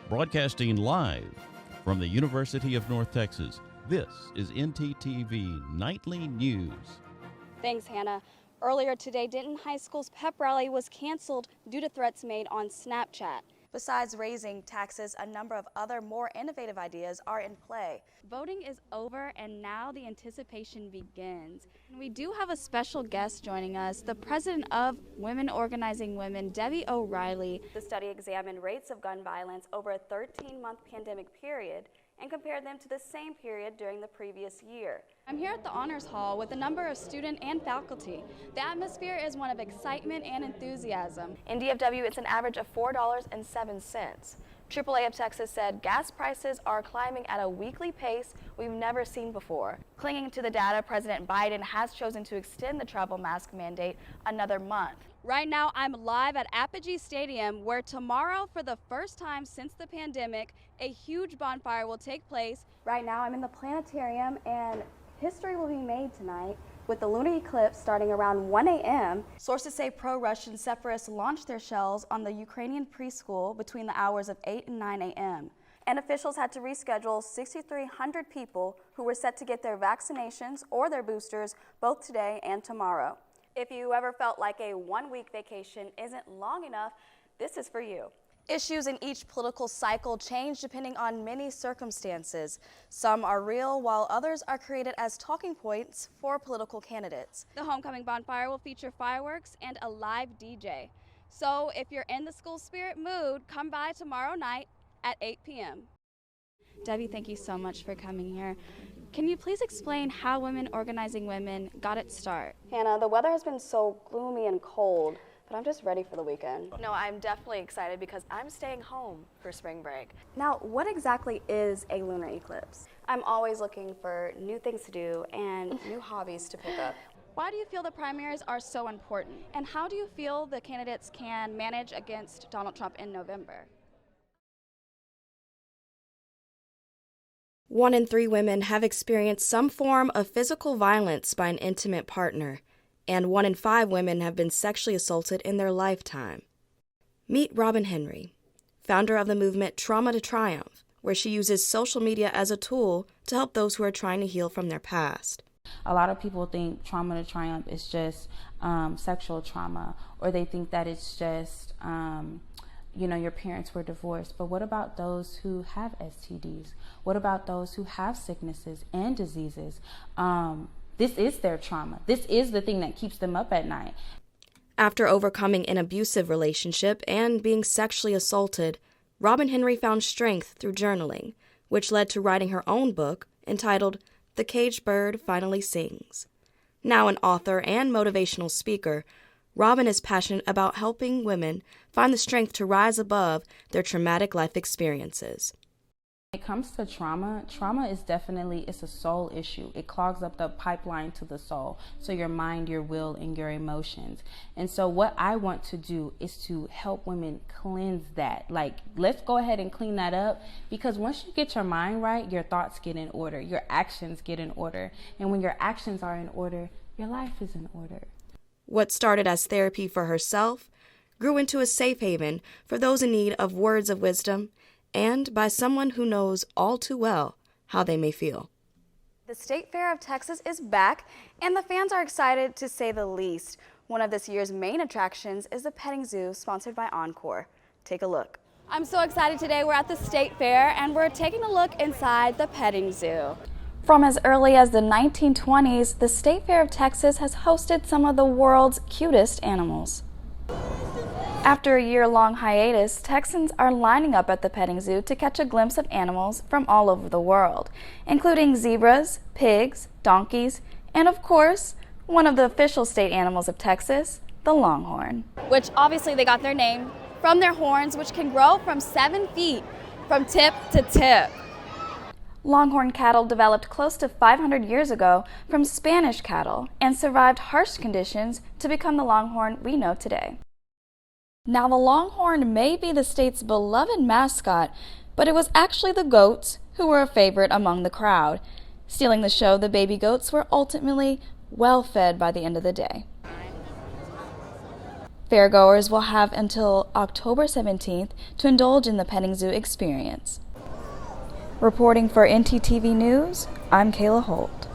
Broadcasting live from the University of North Texas, this is NTTV Nightly News. Thanks, Hannah. Earlier today, Denton High School's pep rally was canceled due to threats made on Snapchat. Besides raising taxes, a number of other more innovative ideas are in play. Voting is over and now the anticipation begins. And we do have a special guest joining us, the president of Women Organizing Women, Debbie O'Reilly. The study examined rates of gun violence over a 13-month pandemic period and compared them to the same period during the previous year. I'm here at the Honors Hall with a number of student and faculty. The atmosphere is one of excitement and enthusiasm. In DFW, it's an average of $4.07. AAA of Texas said gas prices are climbing at a weekly pace we've never seen before. Clinging to the data, President Biden has chosen to extend the travel mask mandate another month. Right now, I'm live at Apogee Stadium, where tomorrow, for the first time since the pandemic, a huge bonfire will take place. Right now, I'm in the planetarium, and history will be made tonight with the lunar eclipse starting around 1 a.m. Sources say pro-Russian separatists launched their shells on the Ukrainian preschool between the hours of 8 and 9 a.m. And officials had to reschedule 6,300 people who were set to get their vaccinations or their boosters both today and tomorrow. If you ever felt like a one-week vacation isn't long enough, this is for you. Issues in each political cycle change depending on many circumstances. Some are real, while others are created as talking points for political candidates. The homecoming bonfire will feature fireworks and a live DJ. So if you're in the school spirit mood, come by tomorrow night at 8 p.m. Debbie, thank you so much for coming here. Can you please explain how Women Organizing Women got its start? Hannah, the weather has been so gloomy and cold, but I'm just ready for the weekend. No, I'm definitely excited because I'm staying home for spring break. Now, what exactly is a lunar eclipse? I'm always looking for new things to do and new hobbies to pick up. Why do you feel the primaries are so important? And how do you feel the candidates can manage against Donald Trump in November? 1 in 3 women have experienced some form of physical violence by an intimate partner, and 1 in 5 women have been sexually assaulted in their lifetime. Meet Robin Henry, founder of the movement Trauma to Triumph, where she uses social media as a tool to help those who are trying to heal from their past. A lot of people think trauma to triumph is just sexual trauma, or they think that it's just your parents were divorced. But what about those who have STDs? What about those who have sicknesses and diseases? This is their trauma. This is the thing that keeps them up at night. After overcoming an abusive relationship and being sexually assaulted, Robin Henry found strength through journaling, which led to writing her own book entitled The Caged Bird Finally Sings. Now an author and motivational speaker, Robin is passionate about helping women find the strength to rise above their traumatic life experiences. When it comes to trauma is definitely, it's a soul issue. It clogs up the pipeline to the soul, so your mind, your will, and your emotions. And so what I want to do is to help women cleanse that. Like, let's go ahead and clean that up, because once you get your mind right, your thoughts get in order, your actions get in order. And when your actions are in order, your life is in order. What started as therapy for herself grew into a safe haven for those in need of words of wisdom and by someone who knows all too well how they may feel. The State Fair of Texas is back, and the fans are excited to say the least. One of this year's main attractions is the petting zoo sponsored by Encore. Take a look. I'm so excited today. We're at the State Fair, and we're taking a look inside the petting zoo. From as early as the 1920s, the State Fair of Texas has hosted some of the world's cutest animals. After a year-long hiatus, Texans are lining up at the petting zoo to catch a glimpse of animals from all over the world, including zebras, pigs, donkeys, and of course, one of the official state animals of Texas, the longhorn. Which obviously they got their name from their horns, which can grow from 7 feet from tip to tip. Longhorn cattle developed close to 500 years ago from Spanish cattle and survived harsh conditions to become the longhorn we know today. Now, the longhorn may be the state's beloved mascot, but it was actually the goats who were a favorite among the crowd. Stealing the show, the baby goats were ultimately well fed by the end of the day. Fairgoers will have until October 17th to indulge in the petting zoo experience. Reporting for NTTV News, I'm Kayla Holt.